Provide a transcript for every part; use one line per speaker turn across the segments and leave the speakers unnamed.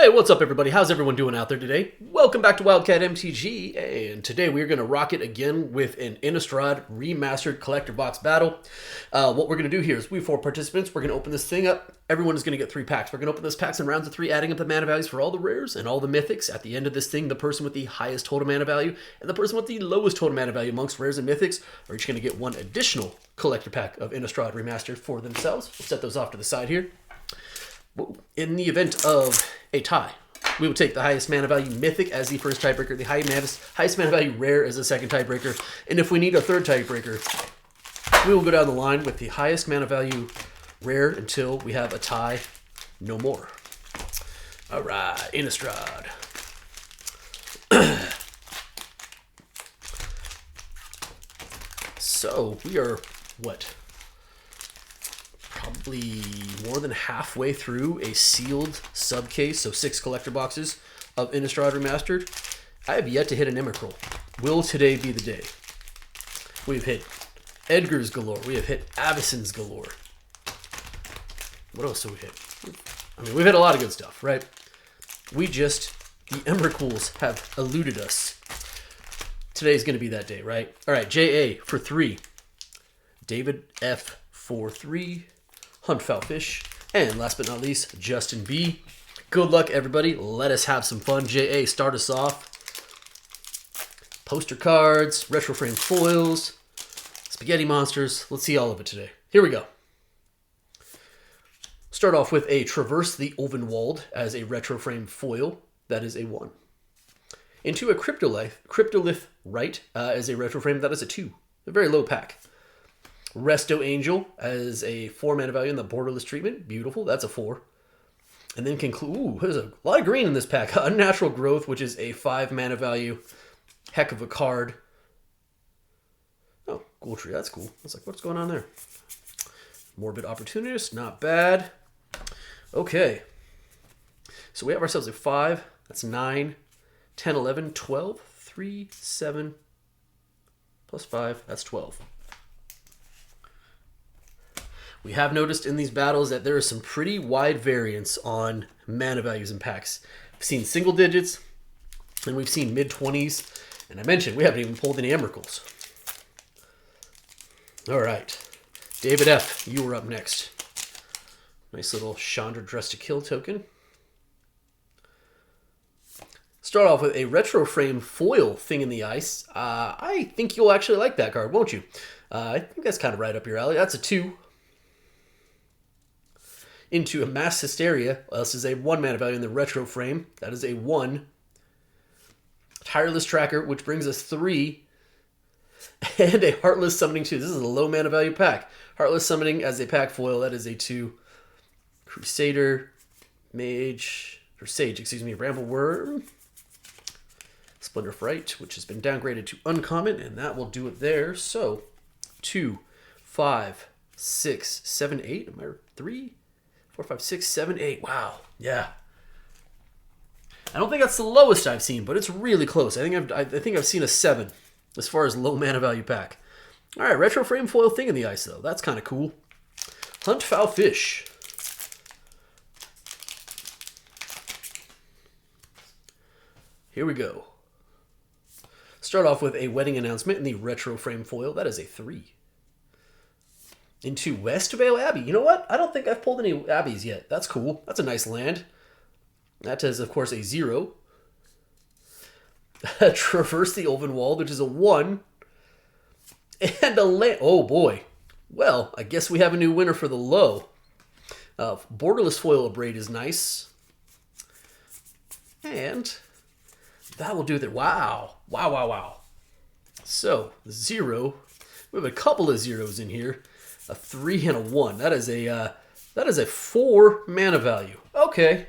Hey, what's up everybody? How's everyone doing out there today? Welcome back to Wildcat MTG, and today we're going to rock it again with an Innistrad Remastered Collector Box battle. What we're going to do here is we have 4 participants. We're going to open this thing up. Everyone is going to get 3 packs. We're going to open this packs in rounds of 3, adding up the mana values for all the rares and all the mythics. At the end of this thing, the person with the highest total mana value and the person with the lowest total mana value amongst rares and mythics are each going to get 1 additional collector pack of Innistrad Remastered for themselves. We'll set those off to the side here. In the event of a tie, we will take the highest mana value mythic as the first tiebreaker, the highest mana value rare as the second tiebreaker, and if we need a third tiebreaker, we will go down the line with the highest mana value rare until we have a tie, no more. All right, Innistrad. So we are, what? Probably more than halfway through a sealed sub case, so 6 collector boxes of Innistrad Remastered. I have yet to hit an Emrakul. Will today be the day? We've hit Edgar's galore. We have hit Avacyn's galore. What else have we hit? I mean, we've hit a lot of good stuff, right? The Emrakuls have eluded us. Today's going to be that day, right? All right, JA for 3. David F for 3. Hunt Foulfish, and last but not least, Justin B. Good luck, everybody. Let us have some fun. JA, start us off. Poster cards, retro frame foils, spaghetti monsters. Let's see all of it today. Here we go. Start off with a Traverse the Ovenwald as a retro frame foil. That is a 1. Into a Cryptolith Rite as a retro frame. That is a 2. A very low pack. Resto Angel as a 4 mana value in the borderless treatment. Beautiful. That's a 4. And then conclude. Ooh, there's a lot of green in this pack. Unnatural Growth, which is a 5 mana value. Heck of a card. Oh, Ghoul Tree. That's cool. I was like, what's going on there? Morbid Opportunist. Not bad. Okay. So we have ourselves a 5. That's 9, 10, 11, 12, 3, 7, plus 5. That's 12. We have noticed in these battles that there is some pretty wide variance on mana values in packs. We've seen single digits, and we've seen mid-20s. And I mentioned we haven't even pulled any Emrakuls. All right. David F., you were up next. Nice little Chandra Dress to Kill token. Start off with a retro frame foil Thing in the Ice. I think you'll actually like that card, won't you? I think that's kind of right up your alley. That's a 2. Into a Mass Hysteria. This is a 1 mana value in the retro frame. That is a 1. Tireless Tracker, which brings us 3. And a Heartless Summoning 2. This is a low mana value pack. Heartless Summoning as a pack foil. That is a 2. Crusader, Mage, or Sage, excuse me, Rambleworm. Splendor Fright, which has been downgraded to uncommon, and that will do it there. So, 2, 5, 6, 7, 8. Am I 3? 4, 5, 6, 7, 8. Wow. Yeah. I don't think that's the lowest I've seen, but it's really close. I think I've seen a 7 as far as low mana value pack. All right, retro frame foil Thing in the Ice, though. That's kind of cool. Hunt Foulfish. Here we go. Start off with a Wedding Announcement in the retro frame foil. That is a 3. Into Westvale Abbey. You know what? I don't think I've pulled any Abbeys yet. That's cool. That's a nice land. That is, of course, a 0. Traverse the Ovenwald, which is a 1. And a land. Oh, boy. Well, I guess we have a new winner for the low. Borderless Foil Abrade is nice. And that will do it. Wow. Wow, wow, wow. So, 0. We have a couple of zeros in here. A 3 and a 1. That is a 4 mana value. Okay.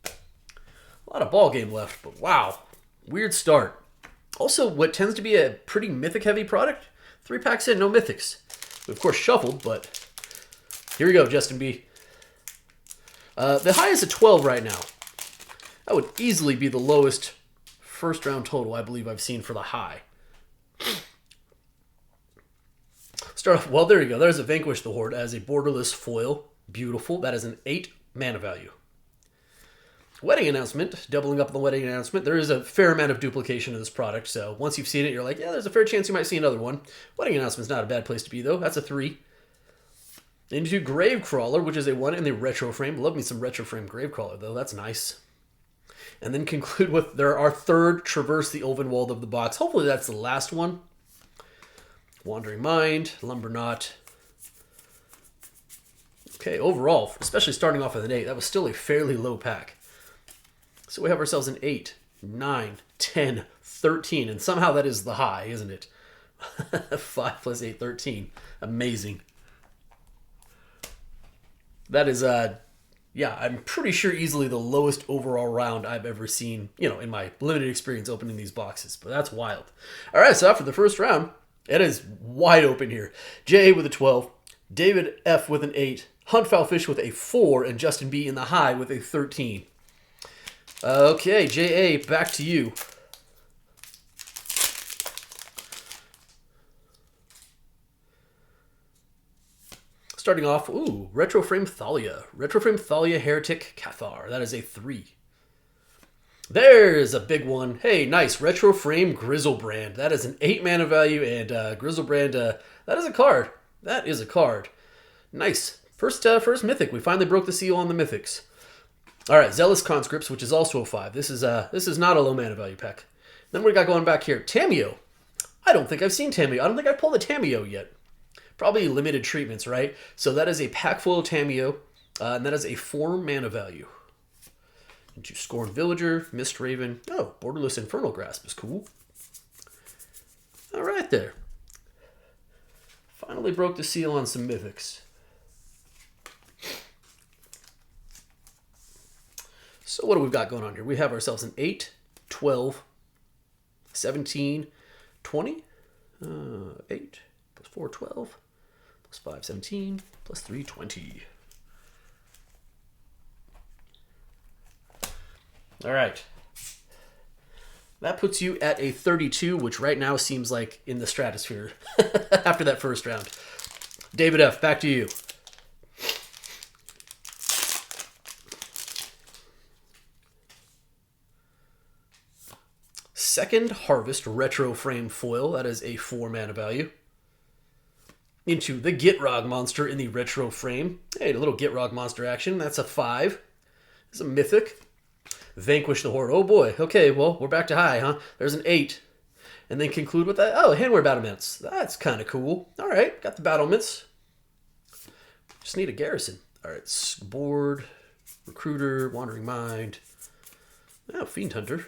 A lot of ball game left, but wow. Weird start. Also, what tends to be a pretty mythic heavy product. 3 packs in, no mythics. We of course shuffled, but here we go, Justin B. The high is a 12 right now. That would easily be the lowest first round total I believe I've seen for the high. Start off, well, there you go. There's a Vanquish the Horde as a borderless foil. Beautiful. That is an 8 mana value. Wedding announcement, doubling up on the wedding announcement. There is a fair amount of duplication of this product, so once you've seen it, you're like, yeah, there's a fair chance you might see another one. Wedding announcement's not a bad place to be, though. That's a 3. Into Gravecrawler, which is a 1 in the retro frame. Love me some retro frame Gravecrawler, though. That's nice. And then conclude with our third Traverse the Ulvenwald of the box. Hopefully that's the last one. Wandering Mind, Lumberknot. Okay, overall, especially starting off with an 8, that was still a fairly low pack. So we have ourselves an 8, 9, 10, 13, and somehow that is the high, isn't it? 5 plus 8, 13. Amazing. That is, yeah, I'm pretty sure easily the lowest overall round I've ever seen, in my limited experience opening these boxes. But that's wild. All right, so after the first round, it is wide open here. J.A. with a 12, David F. with an 8, Huntfoulfish with a 4, and Justin B. in the high with a 13. Okay, J.A., back to you. Starting off, Retro Frame Thalia. Retro Frame Thalia Heretic Cathar. That is a 3. There's a big one. Hey, nice. Retro Frame Grizzlebrand. That is an 8 mana value, and Grizzlebrand, that is a card. That is a card. Nice. First Mythic. We finally broke the seal on the Mythics. All right, Zealous Conscripts, which is also a 5. This is not a low mana value pack. Then we got going back here. Tamiyo. I don't think I've seen Tamiyo. I don't think I've pulled a Tamiyo yet. Probably limited treatments, right? So that is a pack full of Tamiyo, and that is a 4 mana value. Into Scorned Villager, Mist Raven. Oh, Borderless Infernal Grasp is cool. All right there. Finally broke the seal on some Mythics. So what do we got going on here? We have ourselves an 8, 12, 17, 20, 8 plus 4, 12, plus 5, 17, plus 3, 20. All right. That puts you at a 32, which right now seems like in the stratosphere after that first round. David F., back to you. Second Harvest Retro Frame Foil. That is a 4 mana value. Into the Gitrog Monster in the Retro Frame. Hey, a little Gitrog Monster action. That's a 5. It's a Mythic. Vanquish the Horde. Oh boy. Okay, well, we're back to high, huh? There's an 8. And then conclude with that. Oh, Handwear Battlements. That's kind of cool. All right, got the Battlements. Just need a Garrison. All right, Board, Recruiter, Wandering Mind. Oh, Fiend Hunter.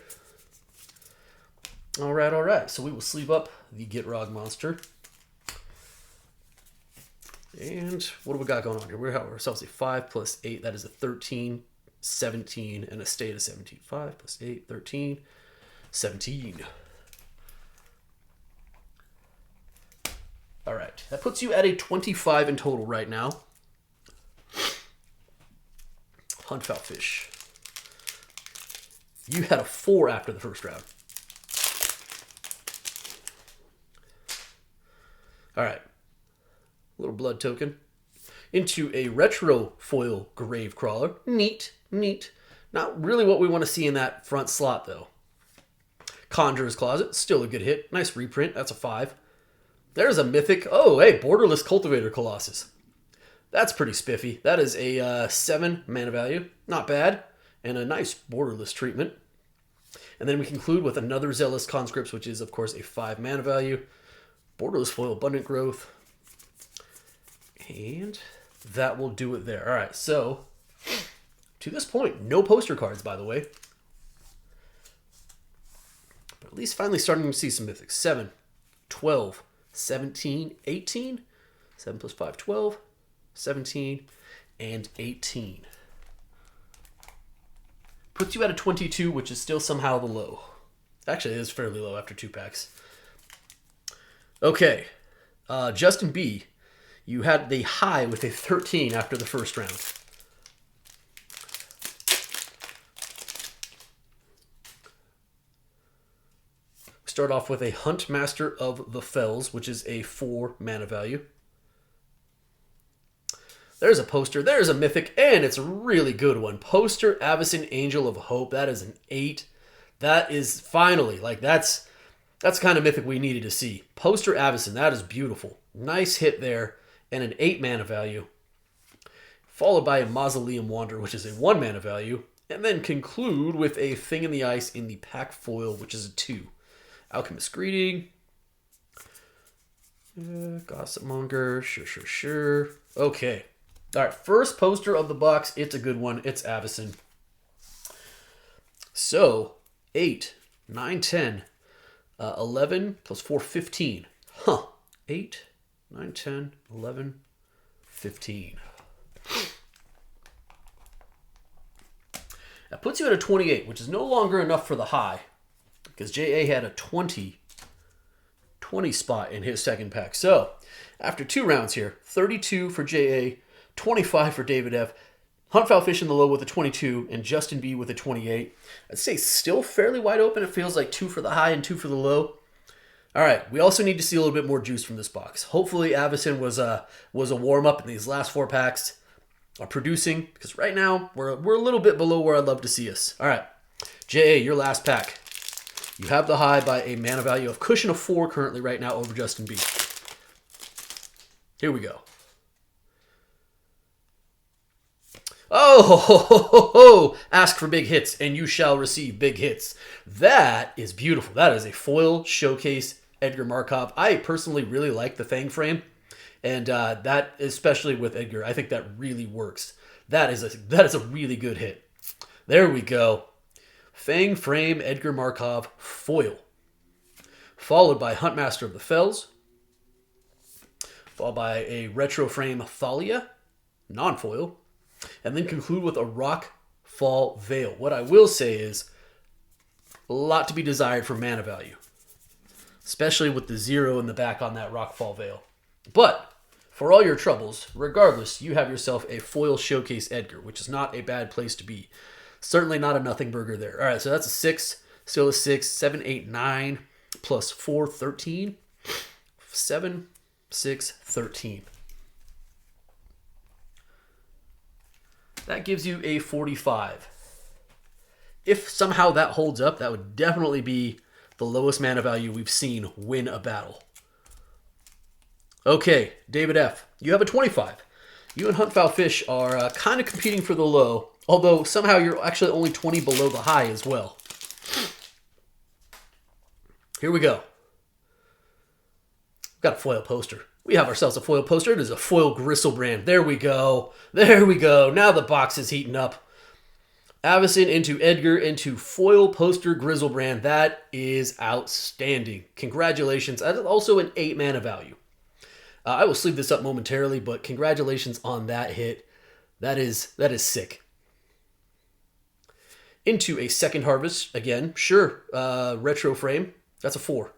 All right. So we will sleeve up the Gitrog Monster. And what do we got going on here? We have ourselves a 5 plus 8. That is a 13, 17, and a state of 17. 5 plus 8, 13, 17. All right. That puts you at a 25 in total right now. Huntfoulfish. You had a 4 after the first round. All right. Little blood token. Into a retro foil Gravecrawler. Neat. Not really what we want to see in that front slot, though. Conjurer's Closet. Still a good hit. Nice reprint. That's a 5. There's a Mythic. Oh, hey, Borderless Cultivator Colossus. That's pretty spiffy. That is a 7 mana value. Not bad. And a nice Borderless treatment. And then we conclude with another Zealous Conscripts, which is, of course, a 5 mana value. Borderless Foil Abundant Growth. And that will do it there. All right, so to this point, no poster cards, by the way. But at least finally starting to see some Mythics. 7, 12, 17, 18. 7 plus 5, 12, 17, and 18. Puts you at a 22, which is still somehow the low. Actually, it is fairly low after 2 packs. Okay, Justin B., you had the high with a 13 after the first round. Start off with a Huntmaster of the Fells, which is a 4 mana value. There's a poster. There's a mythic, and it's a really good one. Poster Avacyn Angel of Hope. That is an 8. That is finally, like, that's kind of mythic we needed to see. Poster Avacyn. That is beautiful. Nice hit there, and an 8 mana value. Followed by a Mausoleum Wanderer, which is a 1 mana value. And then conclude with a Thing in the Ice in the pack foil, which is a 2. Alchemist Greeting. Gossipmonger. Sure. Okay. All right, first poster of the box. It's a good one. It's Avacyn. So, 8, 9, 10, 11 plus 4, 15. 8, 9, 10, 11, 15. That puts you at a 28, which is no longer enough for the high, because JA had a 20 spot in his second pack. So, after 2 rounds here, 32 for JA, 25 for David F., Hunt Foul Fish in the low with a 22, and Justin B with a 28. I'd say still fairly wide open. It feels like 2 for the high and 2 for the low. All right, we also need to see a little bit more juice from this box. Hopefully Avacyn was a warm-up, and these last 4 packs are producing, because right now we're a little bit below where I'd love to see us. All right, JA, your last pack. You have the high by a mana value of cushion of 4 currently right now over Justin B. Here we go. Oh, ask for big hits and you shall receive big hits. That is beautiful. That is a foil showcase Edgar Markov. I personally really like the Fang frame, and that, especially with Edgar, I think that really works. That is a really good hit. There we go. Fang frame Edgar Markov foil, followed by Huntmaster of the Fells, followed by a retro frame Thalia, non-foil, and then conclude with a Rockfall Veil. What I will say is a lot to be desired for mana value, especially with the 0 in the back on that Rockfall Veil. But for all your troubles, regardless, you have yourself a foil showcase Edgar, which is not a bad place to be. Certainly not a nothing burger there. All right, so that's a 6, still a 6, 7, 8, 9, plus 4, 13. 7, 6, 13. That gives you a 45. If somehow that holds up, that would definitely be the lowest mana value we've seen win a battle. Okay, David F., you have a 25. You and Hunt Foul Fish are kind of competing for the low, although somehow you're actually only 20 below the high as well. Here we go. We've got a foil poster. We have ourselves a foil poster. It is a foil Gristlebrand. There we go. There we go. Now the box is heating up. Avacyn into Edgar into foil poster Grizzlebrand. That is outstanding. Congratulations. That's also an 8 mana value. I will sleeve this up momentarily, but congratulations on that hit. That is sick. Into a second harvest. Again, sure. Retro frame. That's a 4.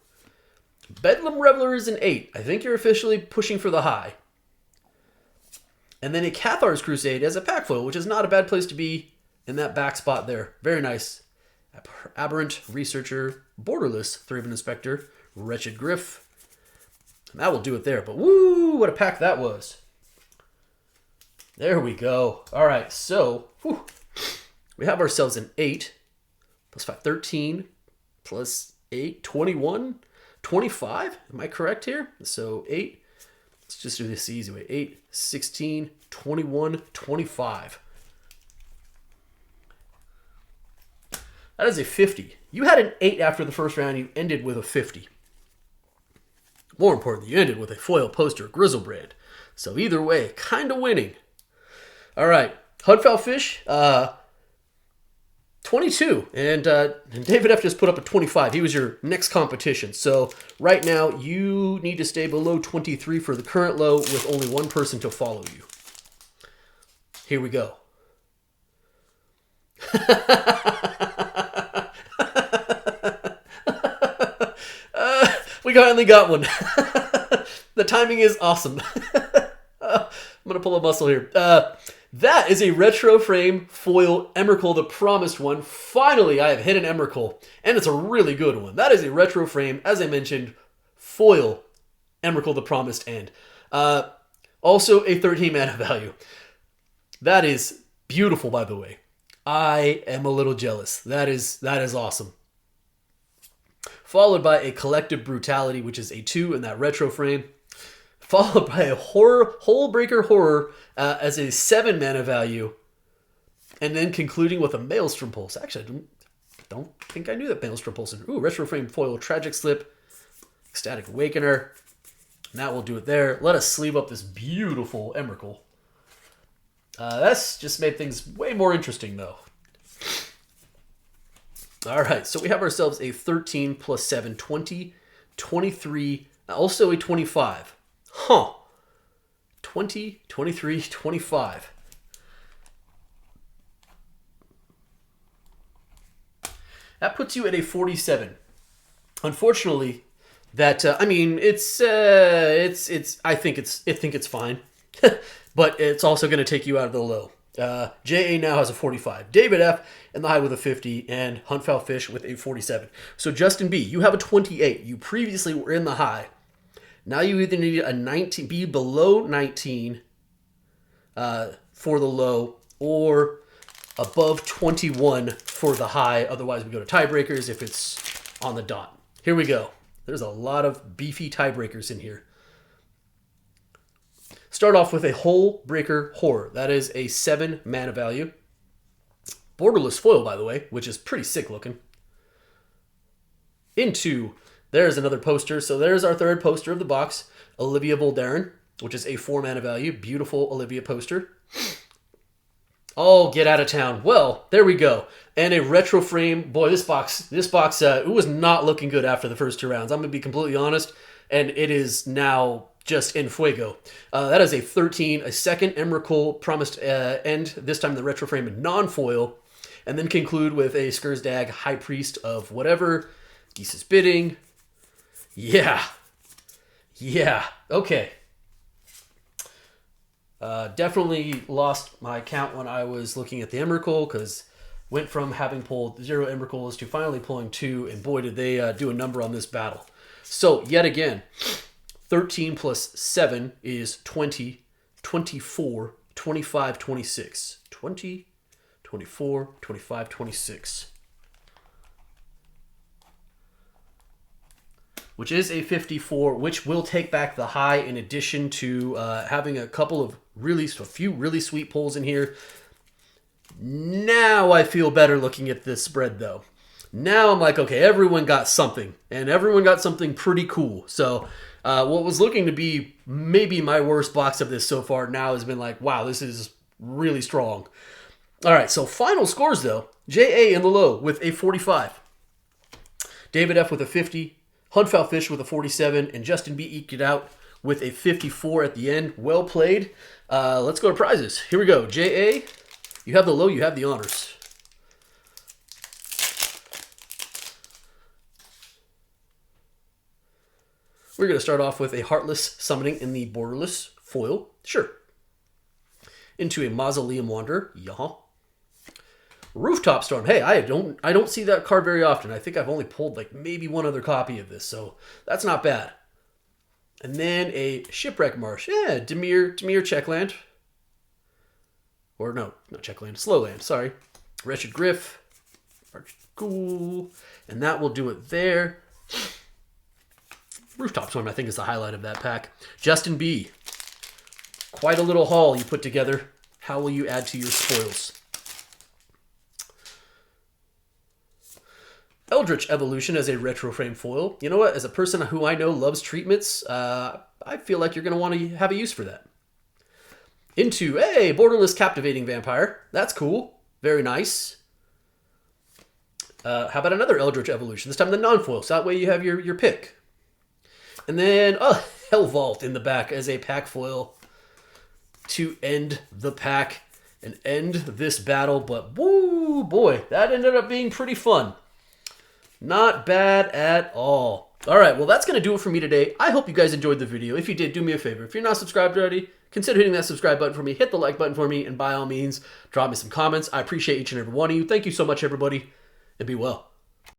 Bedlam Reveler is an 8. I think you're officially pushing for the high. And then a Cathar's Crusade as a pack foil, which is not a bad place to be in that back spot there. Very nice. Aberrant Researcher, Borderless Thraben Inspector, Wretched Griff. And that will do it there. But woo, what a pack that was. There we go. All right, so we have ourselves an 8 plus 5, 13 plus 8, 21. 25, am I correct here? So 8, let's just do this the easy way. 8, 16, 21, 25. That is a 50. You had an 8 after the first round, you ended with a 50. More importantly, you ended with a foil poster Grizzlebrand. So either way, kind of winning. All right, Hunt Foul Fish, 22, and David F. just put up a 25. He was your next competition. So right now, you need to stay below 23 for the current low with only one person to follow you. Here we go. We finally got one. The timing is awesome. I'm going to pull a muscle here. That is a retro frame foil Emrakul, the promised one. Finally, I have hit an Emrakul, and it's a really good one. That is a retro frame, as I mentioned, foil Emrakul, the promised end. Also a 13 mana value. That is beautiful, by the way. I am a little jealous. That is awesome. Followed by a Collective Brutality, which is a 2 in that retro frame. Followed by a Hullbreaker Horror as a 7 mana value. And then concluding with a Maelstrom Pulse. Actually, I don't think I knew that Maelstrom Pulse. Ooh, retro frame foil, Tragic Slip, Ecstatic Awakener. And that will do it there. Let us sleeve up this beautiful Emrakul. That's just made things way more interesting, though. All right, so we have ourselves a 13 plus 7, 20, 23, also a 25. Huh. 20, 23, 25. That puts you at a 47. Unfortunately, that I mean, it's I think it's fine, but it's also going to take you out of the low. JA now has a 45. David F in the high with a 50, and Huntfowl Fish with a 47. So Justin B, you have a 28. You previously were in the high. Now you either need a 19, be below 19 for the low, or above 21 for the high. Otherwise, we go to tiebreakers if it's on the dot. Here we go. There's a lot of beefy tiebreakers in here. Start off with a Hullbreaker Horror. That is a 7 mana value. Borderless foil, by the way, which is pretty sick looking. Into, there's another poster. So there's our third poster of the box. Olivia Voldaren, which is a 4 mana value. Beautiful Olivia poster. Oh, get out of town. Well, there we go. And a retro frame. Boy, this box, it was not looking good after the first 2 rounds. I'm going to be completely honest. And it is now just in fuego. That is a 13, a second Emrakul promised end, this time the retro frame in non-foil, and then conclude with a Skursdag High Priest of whatever. Geese's Bidding. Yeah. Okay. Definitely lost my count when I was looking at the Emrakul, because went from having pulled 0 Emrakuls to finally pulling 2, and boy did they do a number on this battle. So yet again, 13 plus 7 is 20, 24, 25, 26. 20, 24, 25, 26. Which is a 54, which will take back the high, in addition to having a few really sweet pulls in here. Now I feel better looking at this spread, though. Now I'm like, okay, everyone got something, and everyone got something pretty cool. So what was looking to be maybe my worst box of this so far now has been like, wow, this is really strong. All right, so final scores, though. JA in the low with a 45. David F with a 50. Huntfowl Fish with a 47. And Justin B eked it out with a 54 at the end. Well played. Let's go to prizes. Here we go. JA, you have the low, you have the honors. We're going to start off with a Heartless Summoning in the Borderless foil. Sure. Into a Mausoleum Wanderer. Yeah. Rooftop Storm. Hey, I don't see that card very often. I think I've only pulled like maybe one other copy of this, so that's not bad. And then a Shipwreck Marsh. Yeah, Dimir Checkland. Or no, not Checkland. Slowland, sorry. Wretched Griff. Cool. And that will do it there. Rooftop Storm, I think, is the highlight of that pack. Justin B. Quite a little haul you put together. How will you add to your spoils? Eldritch Evolution as a retro frame foil. You know what? As a person who I know loves treatments, I feel like you're going to want to have a use for that. Into a Borderless Captivating Vampire. That's cool. Very nice. How about another Eldritch Evolution? This time the non-foil, so that way you have your pick. And then, Hell Vault in the back as a pack foil to end the pack and end this battle. But, woo, boy, that ended up being pretty fun. Not bad at all. All right, well, that's going to do it for me today. I hope you guys enjoyed the video. If you did, do me a favor. If you're not subscribed already, consider hitting that subscribe button for me. Hit the like button for me, and by all means, drop me some comments. I appreciate each and every one of you. Thank you so much, everybody, and be well.